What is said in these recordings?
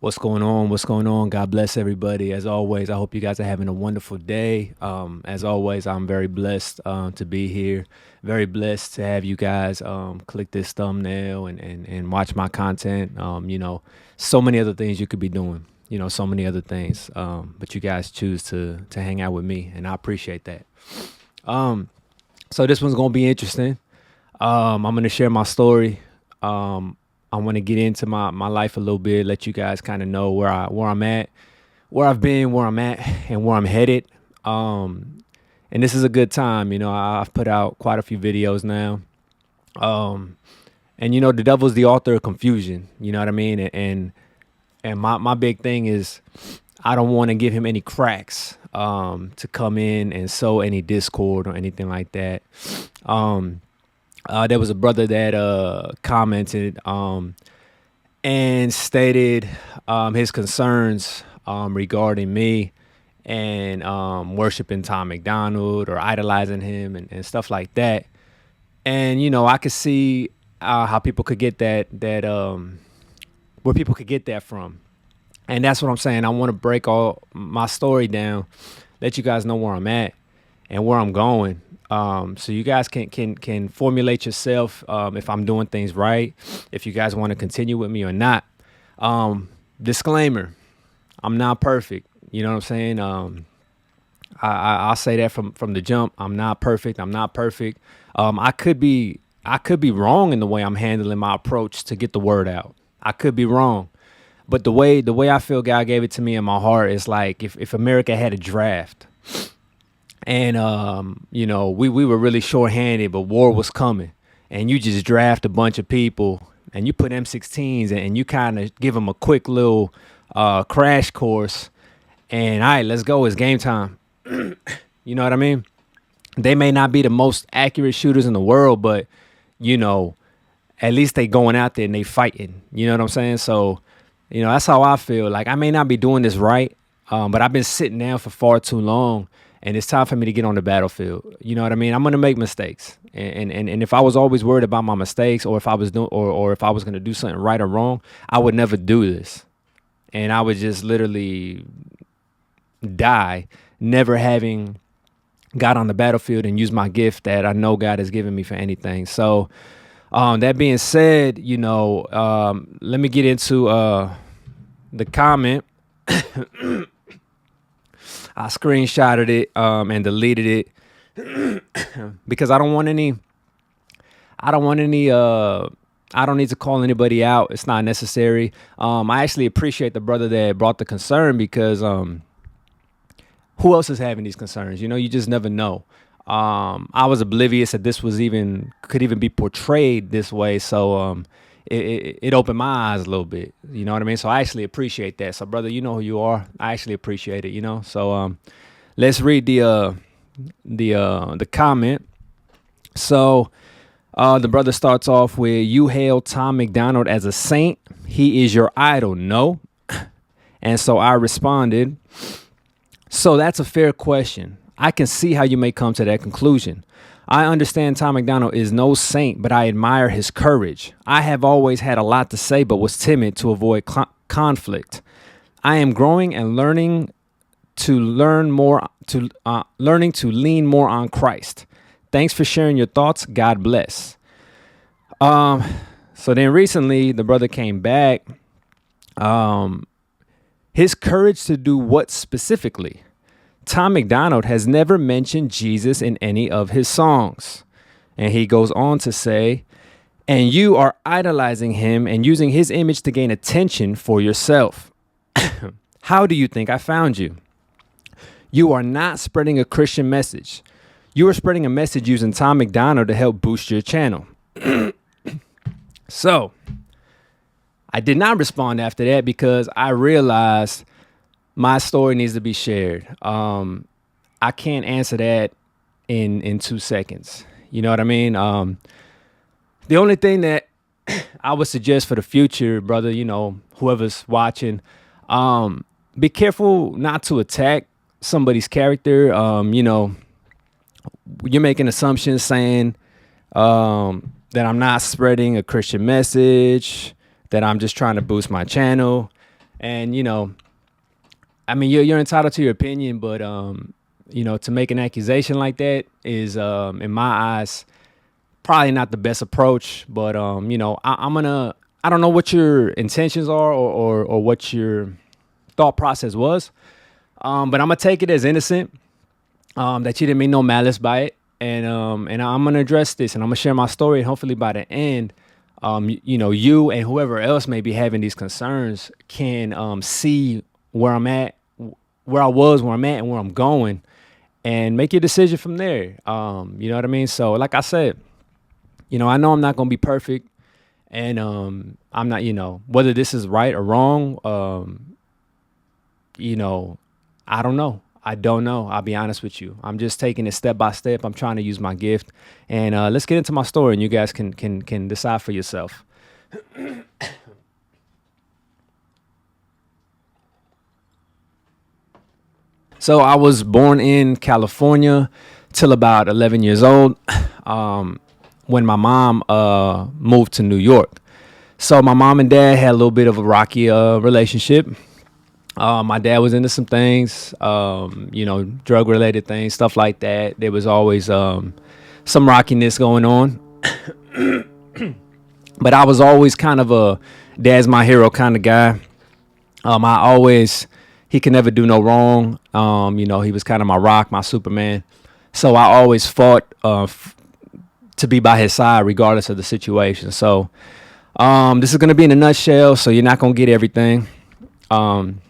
What's going on? What's going on? God bless everybody. As always, I hope you guys are having a wonderful day. As always, I'm very blessed to be here. Very blessed to have you guys click this thumbnail and watch my content. So many other things you could be doing. So many other things. But you guys choose to hang out with me, and I appreciate that. Um, so this one's gonna be interesting. I'm gonna share my story. Um, I want to get into my life a little bit, let you guys kind of know where I'm at, where I've been, where I'm at, and where I'm headed. Um, and this is a good time. I've put out quite a few videos now. Um, and the devil's the author of confusion. You know what I mean? And my big thing is I don't want to give him any cracks to come in and sow any discord or anything like that. Um, there was a brother that commented and stated his concerns regarding me and worshiping Tom McDonald or idolizing him and stuff like that. And I could see how people could get that where people could get that from. And that's what I'm saying. I want to break all my story down, let you guys know where I'm at and where I'm going. So you guys can formulate yourself if I'm doing things right, if you guys want to continue with me or not. Disclaimer: I'm not perfect. You know what I'm saying? I'll say that from the jump. I'm not perfect. I'm not perfect. I could be wrong in the way I'm handling my approach to get the word out. I could be wrong. But the way I feel God gave it to me in my heart is like if America had a draft and we were really short-handed, but war was coming, and you just draft a bunch of people and you put M16s and you kind of give them a quick little crash course, and all right, let's go, it's game time. You know what I mean? They may not be the most accurate shooters in the world, but you know at least they going out there and they fighting. You know what I'm saying? So that's how I feel. Like I may not be doing this right, but I've been sitting down for far too long, and it's time for me to get on the battlefield. You know what I mean? I'm gonna make mistakes, and if I was always worried about my mistakes, or if I was doing, or if I was gonna do something right or wrong, I would never do this, and I would just literally die, never having got on the battlefield and used my gift that I know God has given me for anything. So, that being said, let me get into the comment. I screenshotted it and deleted it because I don't want any. I don't want any. I don't need to call anybody out. It's not necessary. I actually appreciate the brother that brought the concern because who else is having these concerns? You just never know. I was oblivious that this was even could even be portrayed this way. So it opened my eyes a little bit. You know what I mean? So I actually appreciate that. So brother, you know who you are. I actually appreciate it. So let's read the comment. So the brother starts off with, "You hail Tom McDonald as a saint. He is your idol, no?" And so I responded, "So that's a fair question. I can see how you may come to that conclusion. I understand Tom McDonald is no saint, but I admire his courage. I have always had a lot to say, but was timid to avoid conflict. I am growing and learning to lean more on Christ. Thanks for sharing your thoughts. God bless." So then recently the brother came back. His courage to do what specifically? Tom McDonald has never mentioned Jesus in any of his songs. And he goes on to say, "And you are idolizing him and using his image to gain attention for yourself. How do you think I found you? You are not spreading a Christian message. You are spreading a message using Tom McDonald to help boost your channel." So I did not respond after that because I realized my story needs to be shared. I can't answer that in 2 seconds. You know what I mean? The only thing that I would suggest for the future, brother, whoever's watching, be careful not to attack somebody's character. You're making assumptions saying that I'm not spreading a Christian message, that I'm just trying to boost my channel. And I mean, you're entitled to your opinion, but to make an accusation like that is, in my eyes, probably not the best approach. But I don't know what your intentions are, or what your thought process was. But I'm gonna take it as innocent. That you didn't mean no malice by it, and I'm gonna address this, and I'm gonna share my story, and hopefully by the end, you and whoever else may be having these concerns can see where I'm at, where I was, where I'm at, and where I'm going, and make your decision from there. You know what I mean? So, like I said, I know I'm not gonna be perfect, and I'm not, whether this is right or wrong. You know, I don't know. I don't know. I'll be honest with you. I'm just taking it step by step. I'm trying to use my gift, and let's get into my story, and you guys can decide for yourself. So I was born in California till about 11 years old, um, when my mom moved to New York. So my mom and dad had a little bit of a rocky relationship. My dad was into some things, drug related things, stuff like that. There was always some rockiness going on. But I was always kind of a dad's my hero kind of guy. I always, he could never do no wrong. He was kind of my rock, my Superman. So I always fought to be by his side regardless of the situation. So this is going to be in a nutshell. So you're not going to get everything. Um,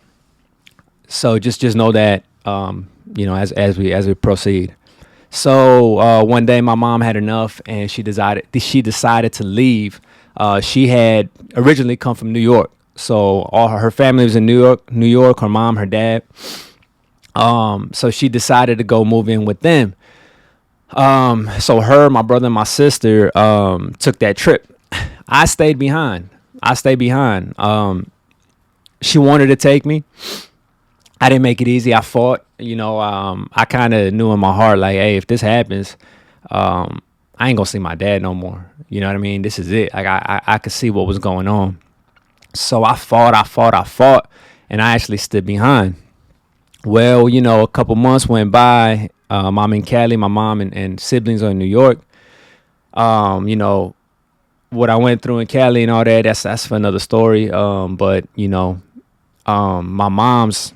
so just know that, as we proceed. So one day my mom had enough, and she decided to leave. She had originally come from New York, so all her family was in New York. New York, her mom, her dad. So she decided to go move in with them. So her, my brother, and my sister took that trip. I stayed behind. She wanted to take me. I didn't make it easy. I fought. I kind of knew in my heart, like, hey, if this happens, I ain't gonna see my dad no more. You know what I mean? This is it. Like I could see what was going on. So I fought, and I actually stood behind. Well, a couple months went by. I'm in Cali. My mom and siblings are in New York. Um, you know what I went through in Cali and all that. That's for another story. But my mom's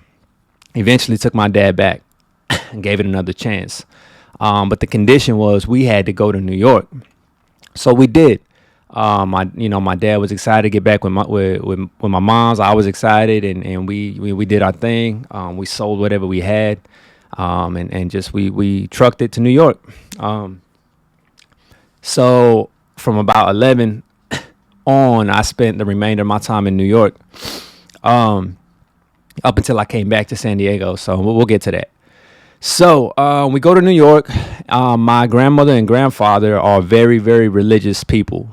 eventually took my dad back and gave it another chance. But the condition was we had to go to New York, so we did. My dad was excited to get back with my mom's. I was excited, and we did our thing. We sold whatever we had, and just we trucked it to New York. Um, so from about 11 on, I spent the remainder of my time in New York, um, up until I came back to San Diego. So we'll get to that. So we go to New York. My grandmother and grandfather are very, very religious people.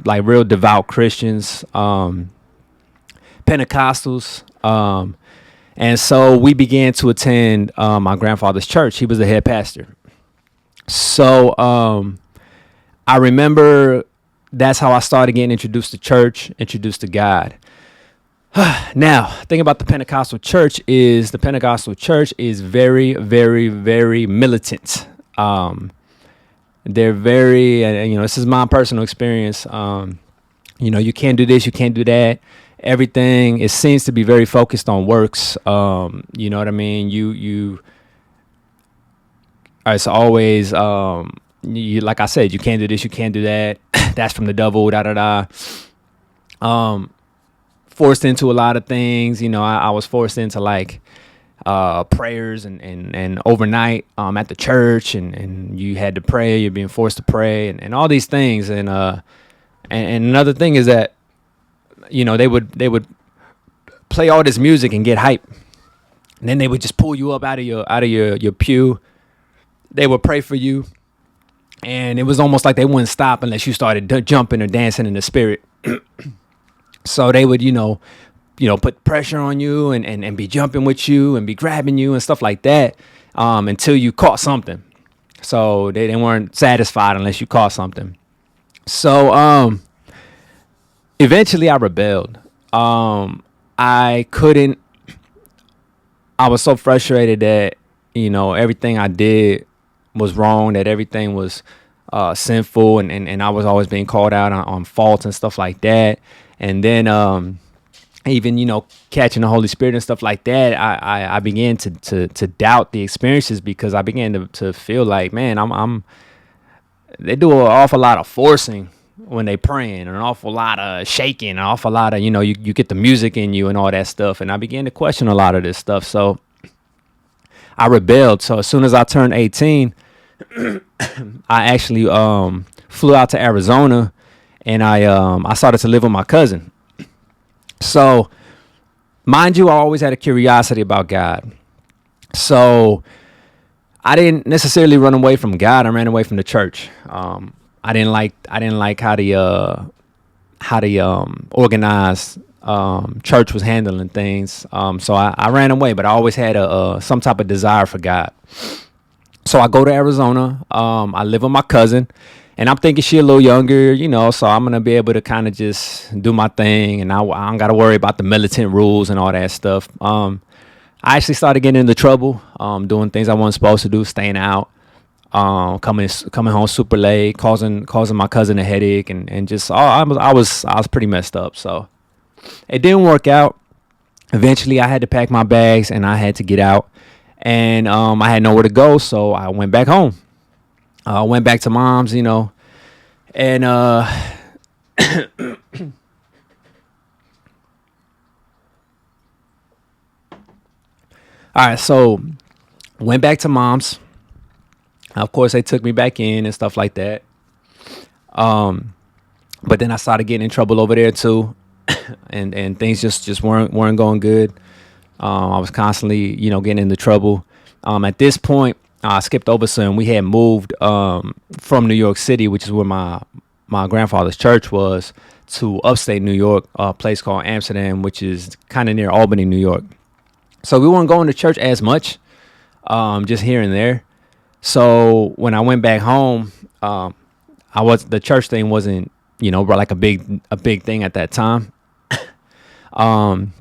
Like real devout Christians, Pentecostals. And so we began to attend my grandfather's church. He was the head pastor. So I remember that's how I started getting introduced to church, introduced to God. Now, the thing about the Pentecostal church is very, very, very militant. They're very, this is my personal experience. You can't do this, you can't do that. Everything, it seems to be very focused on works. You know what I mean? It's always, like I said, you can't do this, you can't do that. That's from the devil, da da da. Um, Forced into a lot of things. I was forced into like prayers and overnight at the church, and you had to pray. You're being forced to pray, and all these things. And another thing is that they would play all this music and get hype, and then they would just pull you up out of your pew. They would pray for you, and it was almost like they wouldn't stop unless you started jumping or dancing in the spirit. So they would, put pressure on you, and be jumping with you and be grabbing you and stuff like that, until you caught something. So they weren't satisfied unless you caught something. So eventually I rebelled. I couldn't. I was so frustrated that everything I did was wrong. That everything was sinful, and I was always being called out on faults and stuff like that. And then even catching the Holy Spirit and stuff like that, I began to doubt the experiences because I began to feel like, man, I'm they do an awful lot of forcing when they praying, an awful lot of shaking, an awful lot of you get the music in you and all that stuff. And I began to question a lot of this stuff. So I rebelled. So as soon as I turned 18, I actually flew out to Arizona, and I started to live with my cousin. So mind you, I always had a curiosity about God. So I didn't necessarily run away from God. I ran away from the church. I didn't like how the organized church was handling things. So I ran away, but I always had a some type of desire for God. So I go to Arizona. I live with my cousin, and I'm thinking she a little younger, so I'm gonna be able to kind of just do my thing, and I don't gotta worry about the militant rules and all that stuff. I actually started getting into trouble, doing things I wasn't supposed to do, staying out, coming home super late, causing my cousin a headache, and just I was pretty messed up. So it didn't work out. Eventually, I had to pack my bags and I had to get out, and I had nowhere to go, so I went back home. I went back to mom's, and all right, so went back to mom's. Of course, they took me back in and stuff like that. Um, but then I started getting in trouble over there too, and things just weren't going good. I was constantly, getting into trouble. At this point, I skipped over some. We had moved from New York City, which is where my grandfather's church was, to upstate New York, a place called Amsterdam, which is kind of near Albany, New York. So we weren't going to church as much, just here and there. So when I went back home, the church thing wasn't, like a big thing at that time. Um,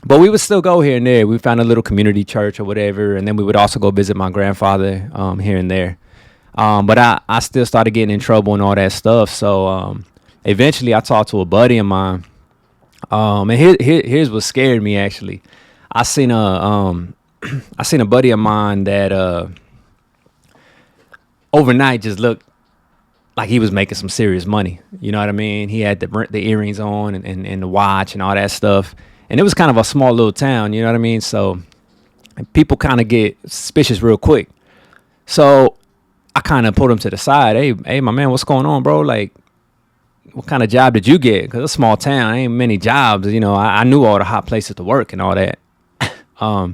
but we would still go here and there. We found a little community church or whatever, and then we would also go visit my grandfather here and there. But I still started getting in trouble and all that stuff. So eventually, I talked to a buddy of mine. And here's what scared me actually. I seen a buddy of mine that overnight just looked like he was making some serious money. You know what I mean? He had the earrings on and the watch and all that stuff. And it was kind of a small little town, you know what I mean? So people kind of get suspicious real quick. So I kind of pulled him to the side. Hey, my man, what's going on, bro? Like, what kind of job did you get? Because it's a small town. Ain't many jobs. I knew all the hot places to work and all that. I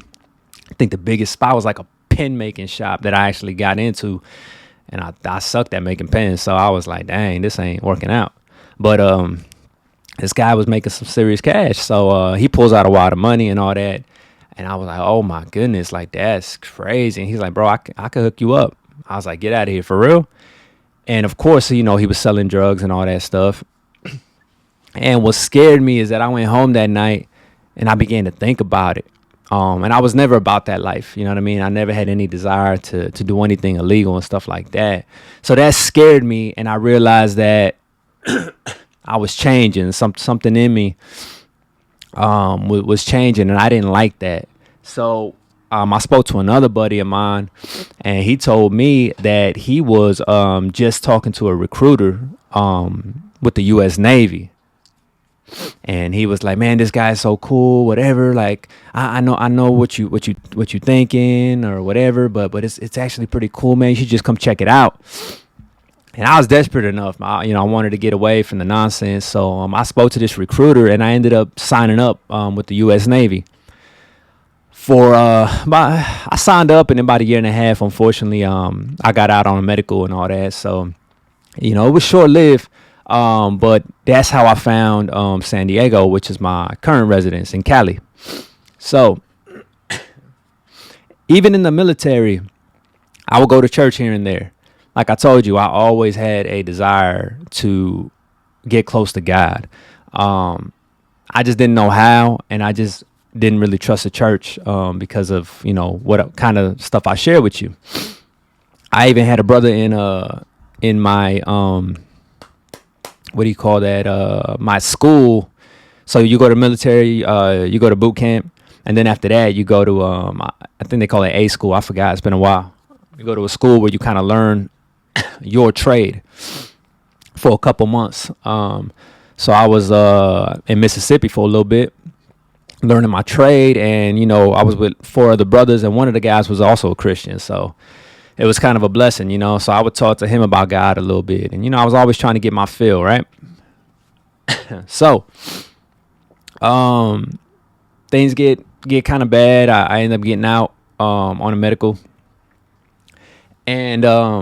think the biggest spot was like a pen making shop that I actually got into. And I sucked at making pens. So I was like, dang, this ain't working out. But this guy was making some serious cash. So he pulls out a wad of money and all that. And I was like, oh my goodness, like that's crazy. And he's like, bro, I could hook you up. I was like, get out of here for real. And of course, he was selling drugs and all that stuff. And what scared me is that I went home that night and I began to think about it. And I was never about that life. You know what I mean? I never had any desire to do anything illegal and stuff like that. So that scared me. And I realized that I was changing. Something in me was changing, and I didn't like that. So I spoke to another buddy of mine, and he told me that he was just talking to a recruiter with the U.S. Navy. And he was like, man, this guy's so cool, whatever. Like, I know what you thinking or whatever, but it's actually pretty cool, man. You should just come check it out. And I was desperate enough. I wanted to get away from the nonsense. So I spoke to this recruiter, and I ended up signing up with the U.S. Navy. I signed up, and in about a year and a half, unfortunately, I got out on a medical and all that. So, it was short lived. But that's how I found San Diego, which is my current residence in Cali. So even in the military, I would go to church here and there. Like I told you, I always had a desire to get close to God. I just didn't know how, and I just didn't really trust the church because of what kind of stuff I share with you. I even had a brother in my what do you call that, my school. So you go to military, you go to boot camp, and then after that you go to I think they call it A school. I forgot. It's been a while. You go to a school where you kind of learn your trade for a couple months. So I was in Mississippi for a little bit, learning my trade, and I was with four other brothers, and one of the guys was also a Christian. So it was kind of a blessing, So I would talk to him about God a little bit, and I was always trying to get my fill, right? So things get kind of bad. I end up getting out on a medical, and I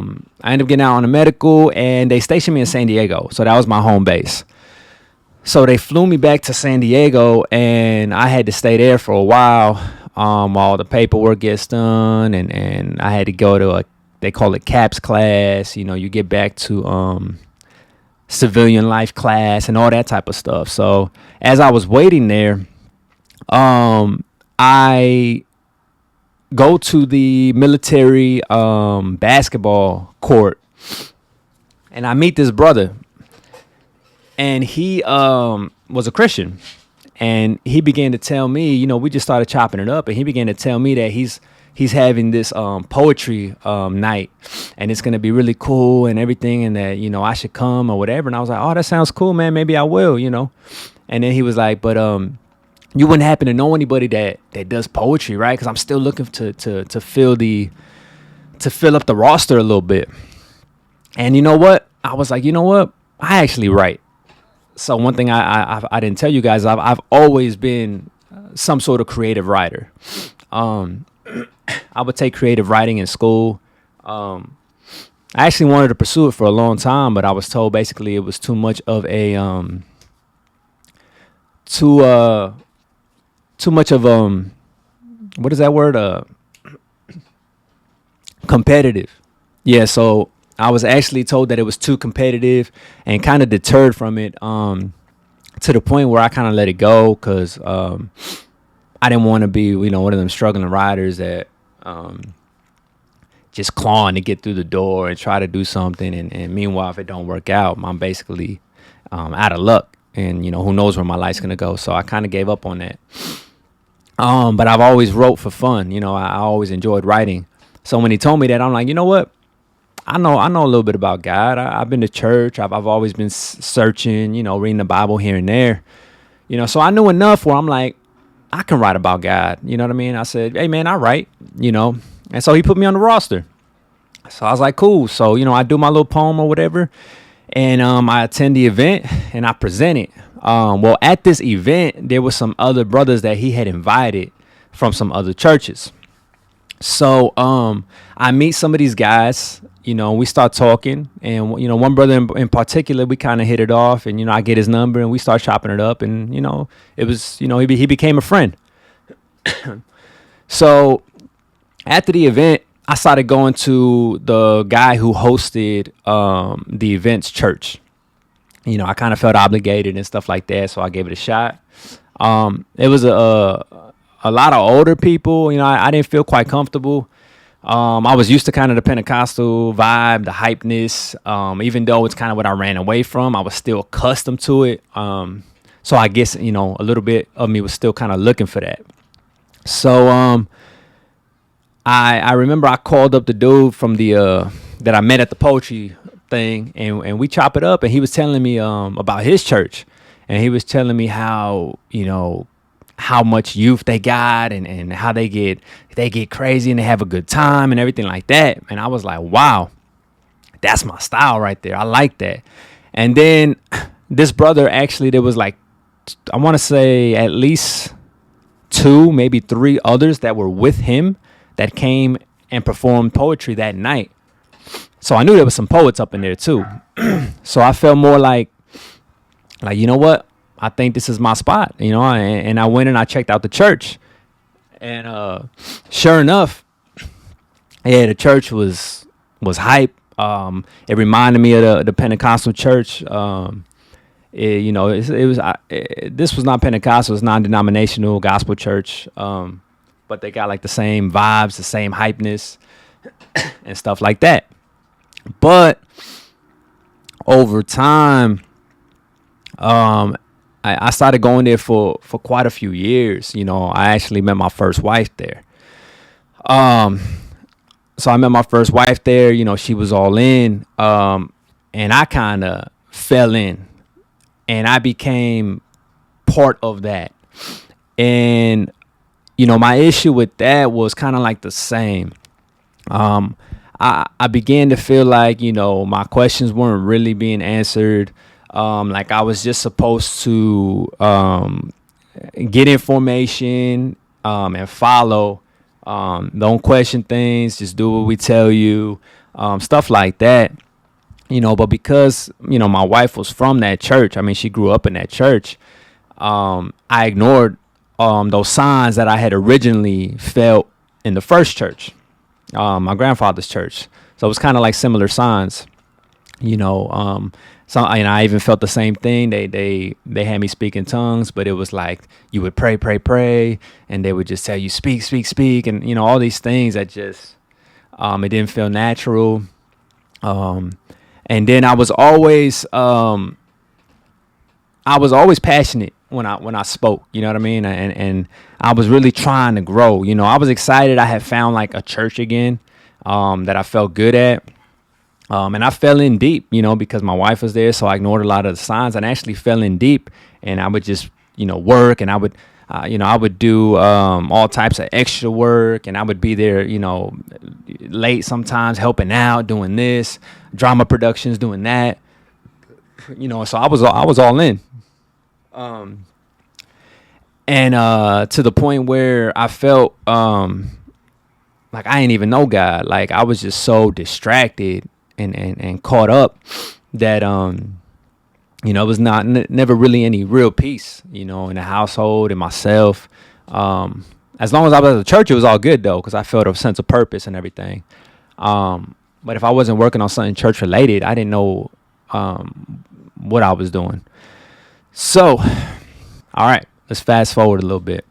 ended up getting out on a medical, and they stationed me in San Diego, so that was my home base. So they flew me back to San Diego, and I had to stay there for a while while the paperwork gets done, and I had to go to they call it CAPS class. You get back to civilian life class and all that type of stuff. So as I was waiting there, I go to the military basketball court, and I meet this brother, and he was a Christian, and he began to tell me, we just started chopping it up, and he began to tell me that he's having this poetry night, and it's gonna be really cool and everything, and that I should come or whatever. And I was like, oh, that sounds cool, man. Maybe I will, And then he was like, but you wouldn't happen to know anybody that does poetry, right? Because I'm still looking to fill up the roster a little bit. And you know what? I was like, you know what? I actually write. So one thing I didn't tell you guys, I've always been some sort of creative writer. I would take creative writing in school. I actually wanted to pursue it for a long time, but I was told basically it was too much of a too much of what is that word? Competitive. Yeah, so I was actually told that it was too competitive and kind of deterred from it to the point where I kind of let it go because I didn't want to be, one of them struggling riders that just clawing to get through the door and try to do something. And meanwhile, if it don't work out, I'm basically out of luck. And, who knows where my life's going to go. So I kind of gave up on that. But I've always wrote for fun. I always enjoyed writing. So when he told me that, I'm like, you know what? I know a little bit about God. I've been to church. I've always been searching, reading the Bible here and there, so I knew enough where I'm like, I can write about God. You know what I mean? I said, hey man, I write, and so he put me on the roster. So I was like, cool. So, I do my little poem or whatever, and I attend the event and I present it. Well, at this event, there were some other brothers that he had invited from some other churches. So I meet some of these guys, we start talking, and one brother in particular, we kind of hit it off, and I get his number and we start chopping it up, and it was he became a friend. So after the event, I started going to the guy who hosted the event's church. I kind of felt obligated and stuff like that, so I gave it a shot. It was a lot of older people. I didn't feel quite comfortable. I was used to kind of the Pentecostal vibe, the hypeness. Even though it's kind of what I ran away from, I was still accustomed to it. So I guess, a little bit of me was still kind of looking for that. So I remember I called up the dude from the that I met at the poetry thing, and we chop it up, and he was telling me about his church, and he was telling me how how much youth they got, and how they get crazy and they have a good time and everything like that. And I was like, wow, that's my style right there. I like that. And then this brother, actually, there was like, I want to say at least 2, maybe 3 others that were with him that came and performed poetry that night. So I knew there was some poets up in there too. So I felt more like, you know what? I think this is my spot, and I went and I checked out the church, and sure enough, yeah, the church was hype. It reminded me of the Pentecostal church. this was not Pentecostal, it's non-denominational gospel church, but they got like the same vibes, the same hypeness and stuff like that. But over time, I started going there for quite a few years. I actually met my first wife there. Um, so I met my first wife there. She was all in, and I kind of fell in, and I became part of that. And my issue with that was kind of like the same. Um, I began to feel like my questions weren't really being answered. Like I was just supposed to get information and follow. Don't question things. Just do what we tell you. Stuff like that. But because my wife was from that church. I mean, she grew up in that church. I ignored those signs that I had originally felt in the first church, my grandfather's church. So it was kind of like similar signs. you know so and I even felt the same thing. They had me speak in tongues, but it was like you would pray, and they would just tell you speak, and all these things that just it didn't feel natural. And then I was always passionate when I spoke, you know what I mean? And I was really trying to grow. I was excited. I had found like a church again that I felt good at. And I fell in deep, because my wife was there, so I ignored a lot of the signs and actually fell in deep. And I would just, work, and I would do all types of extra work, and I would be there, late sometimes, helping out, doing this, drama productions, doing that, So I was all in. And to the point where I felt like I didn't even know God. Like I was just so distracted and caught up that it was never really any real peace, in the household and myself. As long as I was at the church, it was all good though, because I felt a sense of purpose and everything. But if I wasn't working on something church related, I didn't know what I was doing. So, all right, let's fast forward a little bit.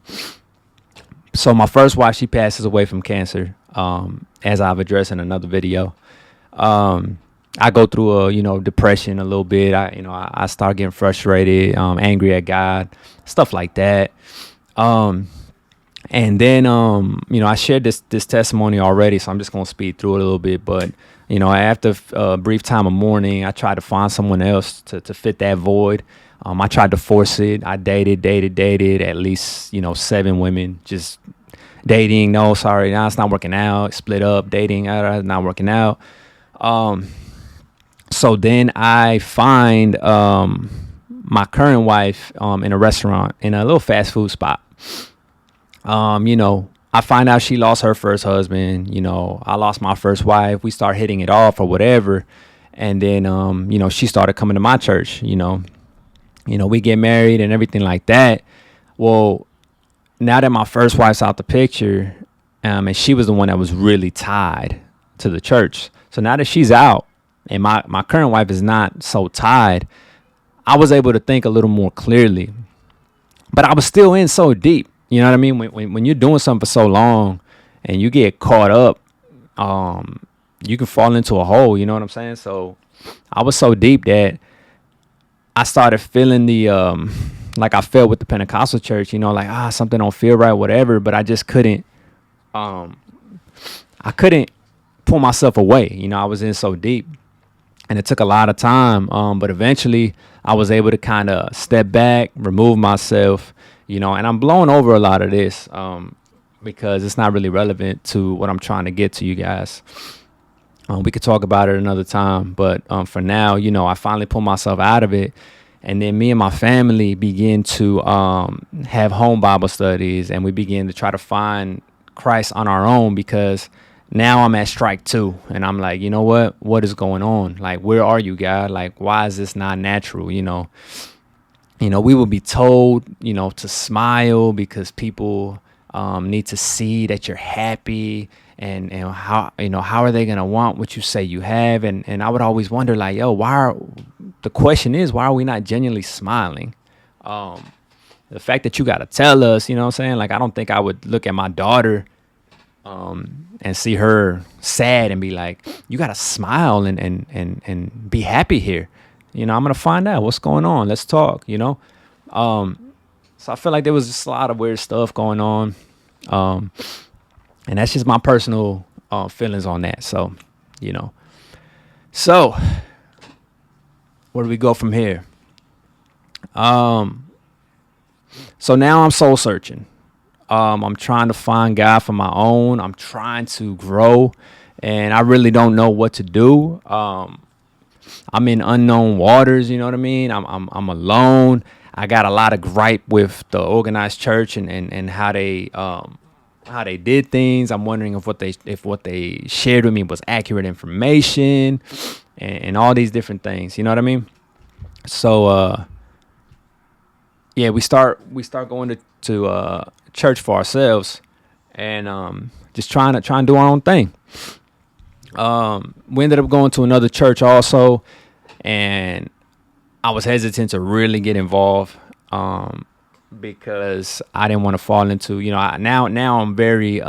So my first wife, she passes away from cancer, as I've addressed in another video. I go through a depression a little bit. I start getting frustrated, angry at God, stuff like that. And then I shared this testimony already, so I'm just gonna speed through it a little bit. But after a brief time of mourning, I tried to find someone else to fit that void. I tried to force it. I dated at least 7 women, just dating. No, sorry, now it's not working out. Split up, dating, not working out. So then I find my current wife in a restaurant, in a little fast food spot. I find out she lost her first husband. I lost my first wife. We start hitting it off or whatever. And then, she started coming to my church. We get married and everything like that. Well, now that my first wife's out the picture, and she was the one that was really tied to the church. So now that she's out and my current wife is not so tied, I was able to think a little more clearly. But I was still in so deep. You know what I mean? When you're doing something for so long and you get caught up, you can fall into a hole. You know what I'm saying? So I was so deep that I started feeling like I felt with the Pentecostal church, like, something don't feel right, whatever. But I just couldn't, I couldn't pull myself away. I was in so deep, and it took a lot of time. But eventually I was able to kind of step back, remove myself, and I'm blowing over a lot of this, because it's not really relevant to what I'm trying to get to you guys. We could talk about it another time, but for now, I finally pulled myself out of it. And then me and my family begin to have home Bible studies, and we begin to try to find Christ on our own, because now I'm at strike 2, and I'm like, what is going on? Like, where are you, God? Like, why is this not natural? We will be told, to smile because people need to see that you're happy, and how are they gonna want what you say you have? And I would always wonder, like, yo, the question is, why are we not genuinely smiling? The fact that you got to tell us, you know what I'm saying? Like, I don't think I would look at my daughter and see her sad and be like, you got to smile and be happy here. You know, I'm going to find out what's going on. Let's talk, you know? So I feel like there was just a lot of weird stuff going on. And that's just my personal feelings on that. So, you know. So, where do we go from here? So now I'm soul searching. I'm trying to find God for my own. I'm trying to grow, and I really don't know what to do. I'm in unknown waters. You know what I mean? I'm alone. I got a lot of gripe with the organized church and how they did things. I'm wondering if what they shared with me was accurate information, and all these different things. You know what I mean? So yeah, we start going to church for ourselves, and just trying to do our own thing. We ended up going to another church also, and I was hesitant to really get involved because I didn't want to fall into, you know, now I'm very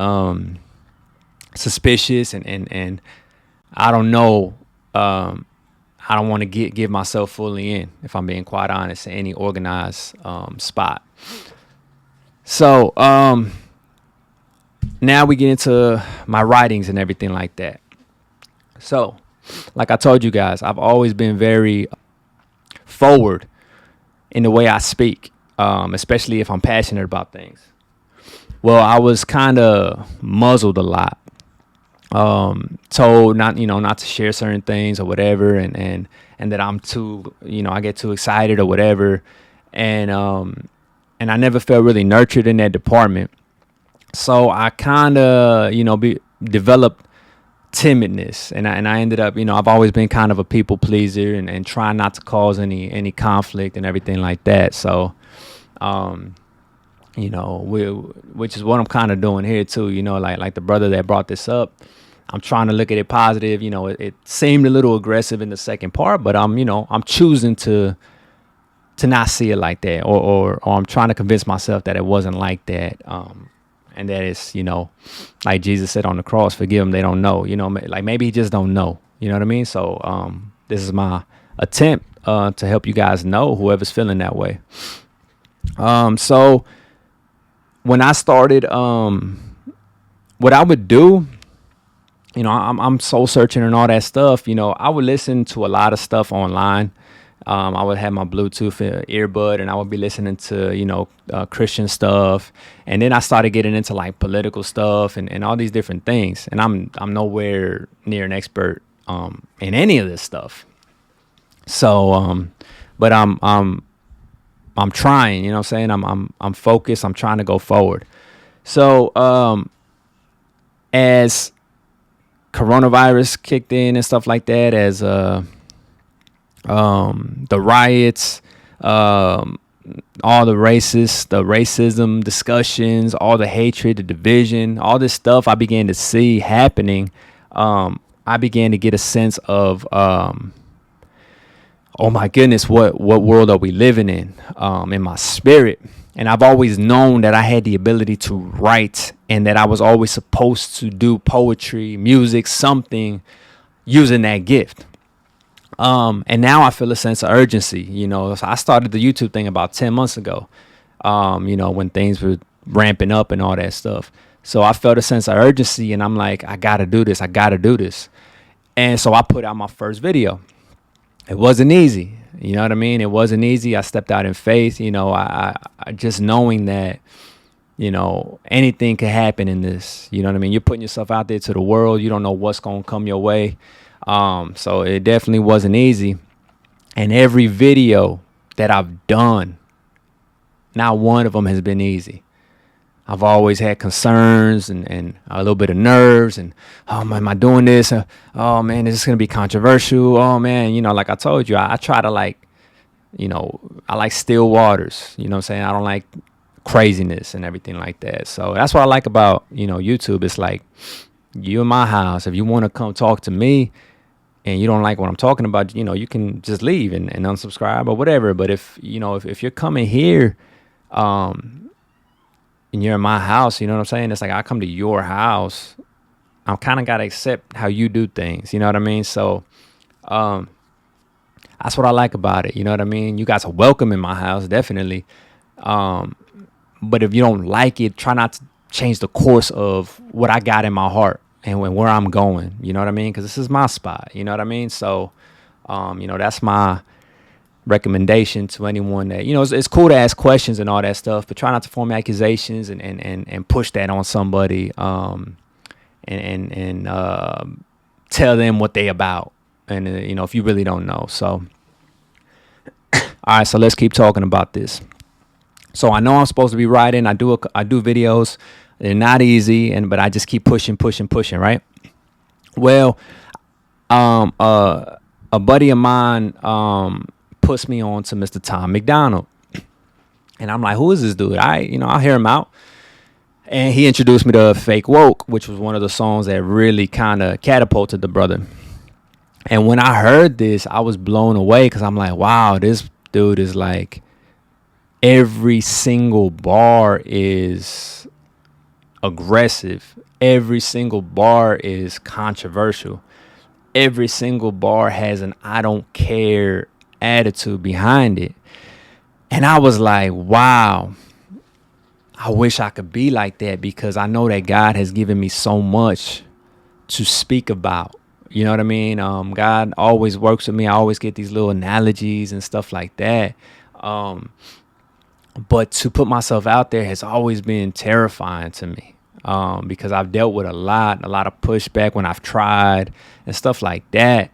suspicious, and I don't know. I don't want to give myself fully in, if I'm being quite honest, to any organized spot. So now we get into my writings and everything like that. So, like I told you guys, I've always been very forward in the way I speak, especially if I'm passionate about things. Well, I was kind of muzzled a lot, told not to share certain things or whatever, and that I'm too, I get too excited or whatever, and I never felt really nurtured in that department. So I kind of developed timidness, and I ended up, I've always been kind of a people pleaser, and trying not to cause any conflict and everything like that. So which is what I'm kind of doing here too, like the brother that brought this up. I'm trying to look at it positive. It seemed a little aggressive in the second part, but I'm choosing to not see it like that, or I'm trying to convince myself that it wasn't like that. And that it's, like Jesus said on the cross, forgive them, they don't know, like maybe he just don't know, you know what I mean? So this is my attempt to help you guys know, whoever's feeling that way. So when I started, what I would do, I'm soul searching and all that stuff. I would listen to a lot of stuff online. I would have my Bluetooth earbud, and I would be listening to, Christian stuff. And then I started getting into like political stuff and all these different things. And I'm nowhere near an expert in any of this stuff. So, but I'm trying, I'm saying, I'm focused. I'm trying to go forward. So, as coronavirus kicked in and stuff like that, as the riots, all the racism discussions, all the hatred, the division, all this stuff I began to see happening, I began to get a sense of, oh my goodness, what world are we living in my spirit. And I've always known that I had the ability to write, and that I was always supposed to do poetry, music, something using that gift. And now I feel a sense of urgency. So I started the YouTube thing about 10 months ago, when things were ramping up and all that stuff. So I felt a sense of urgency, and I'm like, I got to do this. I got to do this. And so I put out my first video. It wasn't easy. You know what I mean? It wasn't easy. I stepped out in faith. I just knowing that, anything could happen in this. You know what I mean? You're putting yourself out there to the world. You don't know what's going to come your way. So it definitely wasn't easy. And every video that I've done, not one of them has been easy. I've always had concerns and a little bit of nerves, and, oh man, am I doing this? Oh man, is this going to be controversial? Oh man, like I told you, I try to I like still waters, you know what I'm saying? I don't like craziness and everything like that. So that's what I like about, YouTube. It's like, you in my house. If you want to come talk to me, and you don't like what I'm talking about, you can just leave and unsubscribe or whatever. But if you're coming here, um, and you're in my house, you know what I'm saying? It's like I come to your house. I'm kind of got to accept how you do things. You know what I mean? So, um, that's what I like about it. You know what I mean? You guys are welcome in my house, definitely. Um, but if you don't like it, try not to change the course of what I got in my heart and where I'm going. You know what I mean? Because this is my spot. You know what I mean? So, that's my recommendation to anyone that, it's cool to ask questions and all that stuff, but try not to form accusations and push that on somebody, and tell them what they about. And, if you really don't know. So, all right, so let's keep talking about this. So I know I'm supposed to be writing. I do videos. They're not easy, but I just keep pushing, pushing, pushing. Right. Well, a buddy of mine puts me on to Mr. Tom McDonald, and I'm like, who is this dude? I'll hear him out, and he introduced me to Fake Woke, which was one of the songs that really kind of catapulted the brother. And when I heard this, I was blown away because I'm like, wow, this dude is like, every single bar is aggressive. Every single bar is controversial. Every single bar has an I don't care attitude behind it. And I was like, wow, I wish I could be like that, because I know that God has given me so much to speak about. You know what I mean? God always works with me. I always get these little analogies and stuff like that. But to put myself out there has always been terrifying to me, because I've dealt with a lot of pushback when I've tried and stuff like that.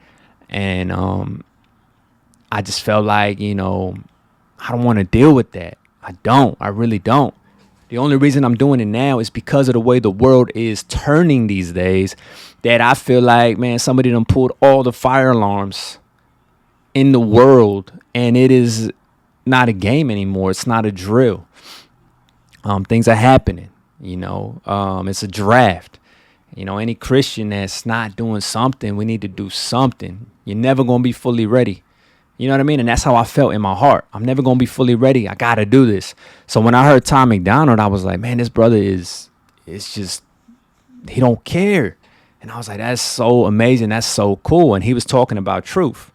And I just felt like, I don't want to deal with that. I really don't. The only reason I'm doing it now is because of the way the world is turning these days, that I feel like, man, somebody done pulled all the fire alarms in the world, and it is not a game anymore. It's not a drill. Things are happening, it's a draft. Any Christian that's not doing something, we need to do something. You're never going to be fully ready. You know what I mean? And that's how I felt in my heart. I'm never going to be fully ready. I got to do this. So when I heard Tom McDonald, I was like, man, this brother it's just, he don't care. And I was like, that's so amazing. That's so cool. And he was talking about truth,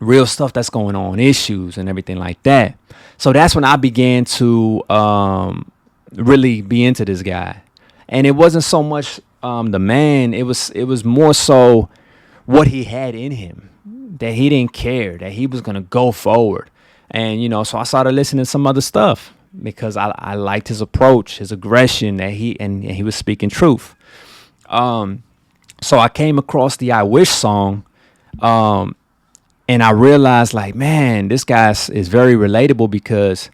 real stuff that's going on, issues and everything like that. So that's when I began to really be into this guy. And it wasn't so much the man. It was more so what he had in him, that he didn't care, that he was going to go forward. And, so I started listening to some other stuff because I liked his approach, his aggression, that he was speaking truth. So I came across the I Wish song, and I realized, like, man, this guy is very relatable, because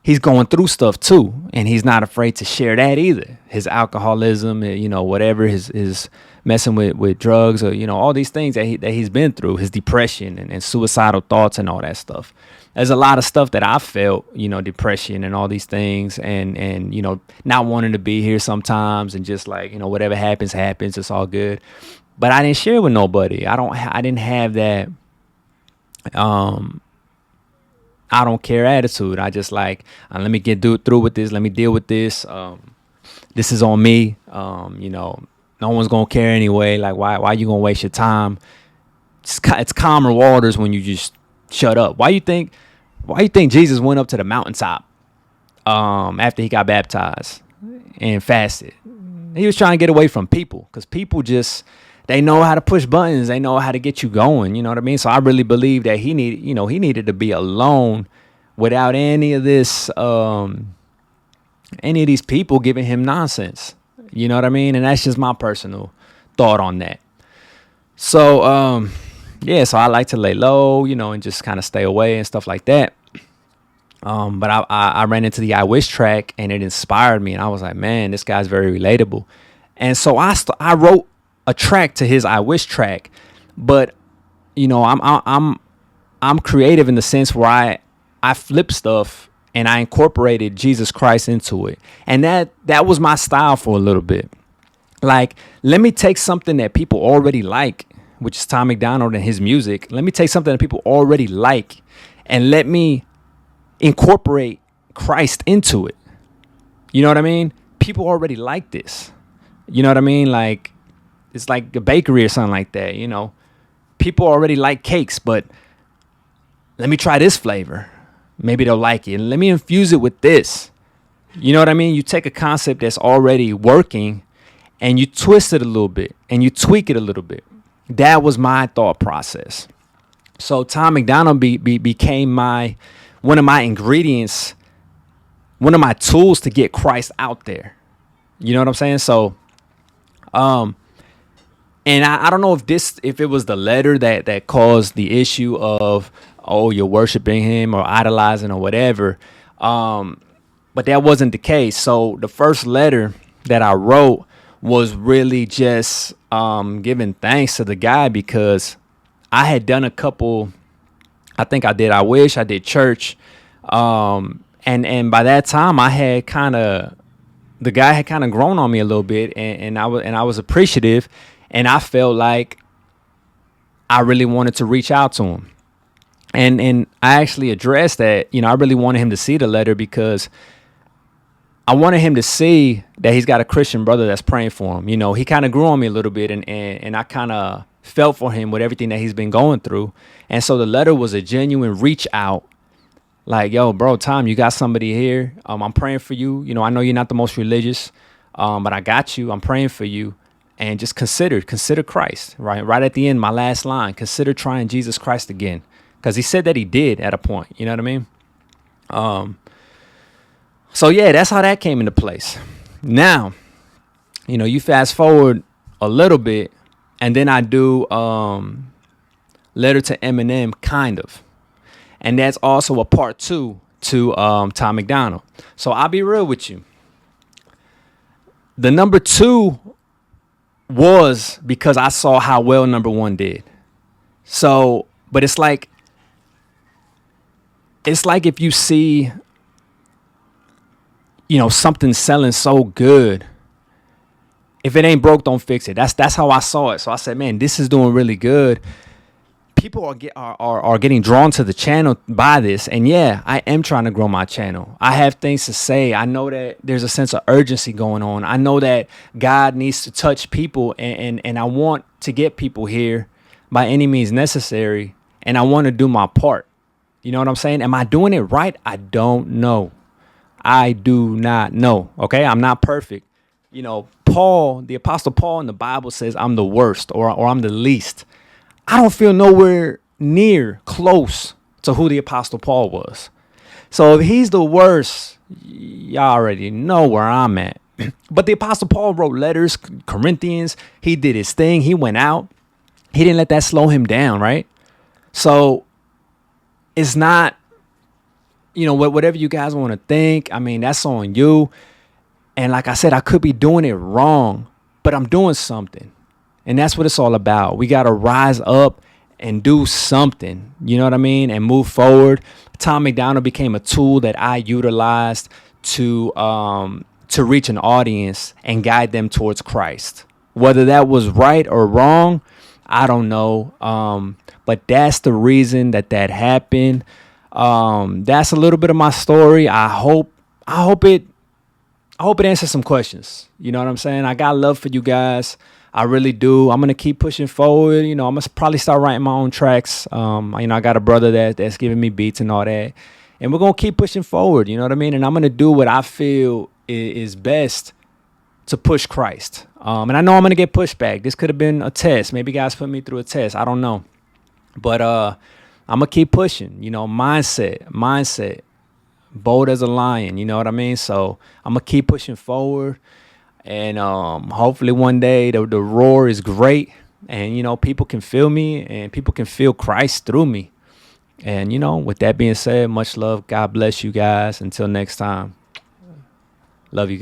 he's going through stuff too, and he's not afraid to share that either. His alcoholism, whatever, his messing with drugs, or all these things that he's been through, his depression and suicidal thoughts and all that stuff. There's a lot of stuff that I felt, depression and all these things, and not wanting to be here sometimes, and just like, whatever happens, it's all good. But I didn't share with nobody. I didn't have that I don't care attitude. I just like, let me get through with this. Let me deal with this. This is on me. No one's gonna care anyway. Like, why you gonna waste your time? It's calmer waters when you just shut up. Why you think Jesus went up to the mountaintop after he got baptized and fasted? He was trying to get away from people, because people just, they know how to push buttons. They know how to get you going. You know what I mean? So I really believe that he needed to be alone, without any of this, any of these people giving him nonsense. You know what I mean? And that's just my personal thought on that. So, so I like to lay low, and just kind of stay away and stuff like that. But I ran into the I Wish track, and it inspired me, and I was like, man, this guy's very relatable. And so I wrote a track to his I Wish track, but I'm creative in the sense where I flip stuff and I incorporated Jesus Christ into it, and that was my style for a little bit. Like, let me take something that people already like, which is Tom MacDonald and his music. Let me take something that people already like and let me incorporate Christ into it. You know what I mean? People already like this. You know what I mean? Like, it's like a bakery or something like that, you know. People already like cakes, but let me try this flavor. Maybe they'll like it. And let me infuse it with this. You know what I mean? You take a concept that's already working and you twist it a little bit and you tweak it a little bit. That was my thought process. So Tom MacDonald became one of my ingredients, one of my tools to get Christ out there. You know what I'm saying? So, and I don't know if it was the letter that caused the issue of, oh, you're worshiping him or idolizing or whatever. But that wasn't the case. So the first letter that I wrote was really just giving thanks to the guy, because I had done a couple. I think I did I Wish, I did Church. And by that time the guy had kind of grown on me a little bit, and I was appreciative, and I felt like I really wanted to reach out to him. And I actually addressed that. I really wanted him to see the letter, because I wanted him to see that he's got a Christian brother that's praying for him. He kind of grew on me a little bit, and I kind of felt for him with everything that he's been going through. And so the letter was a genuine reach out. Like, yo, bro, Tom, you got somebody here. I'm praying for you. I know you're not the most religious, but I got you. I'm praying for you. And just consider Christ, right? Right at the end, my last line, consider trying Jesus Christ again. Because he said that he did at a point. You know what I mean? So, yeah, that's how that came into place. Now, you fast forward a little bit, and then I do Letter to Eminem, kind of. And that's also a part 2 to Tom MacDonald. So I'll be real with you. The number 2 was because I saw how well number 1 did. So, but it's like if you see, something selling so good, if it ain't broke, don't fix it. That's how I saw it. So I said, man, this is doing really good. People are getting drawn to the channel by this. And yeah, I am trying to grow my channel. I have things to say. I know that there's a sense of urgency going on. I know that God needs to touch people, and I want to get people here by any means necessary. And I want to do my part. You know what I'm saying? Am I doing it right? I don't know. I do not know. Okay. I'm not perfect. Paul, the Apostle Paul in the Bible says I'm the worst or I'm the least. I don't feel nowhere near close to who the Apostle Paul was. So if he's the worst, y'all already know where I'm at. But the Apostle Paul wrote letters, Corinthians. He did his thing. He went out. He didn't let that slow him down, right? So it's not, whatever you guys want to think. I mean, that's on you. And like I said, I could be doing it wrong, but I'm doing something. And that's what it's all about. We got to rise up and do something, you know what I mean? And move forward. Tom MacDonald became a tool that I utilized to reach an audience and guide them towards Christ. Whether that was right or wrong, I don't know. But that's the reason that happened. That's a little bit of my story. I hope it answers some questions. You know what I'm saying? I got love for you guys. I really do. I'm going to keep pushing forward. I'm going to probably start writing my own tracks. I got a brother that's giving me beats and all that. And we're going to keep pushing forward. You know what I mean? And I'm going to do what I feel is best to push Christ. And I know I'm going to get pushback. This could have been a test. Maybe guys put me through a test. I don't know. But I'm going to keep pushing. Mindset. Bold as a lion. You know what I mean? So I'm going to keep pushing forward. And hopefully one day the roar is great, and people can feel me and people can feel Christ through me. And with that being said, much love. God bless you guys. Until next time. Love you guys.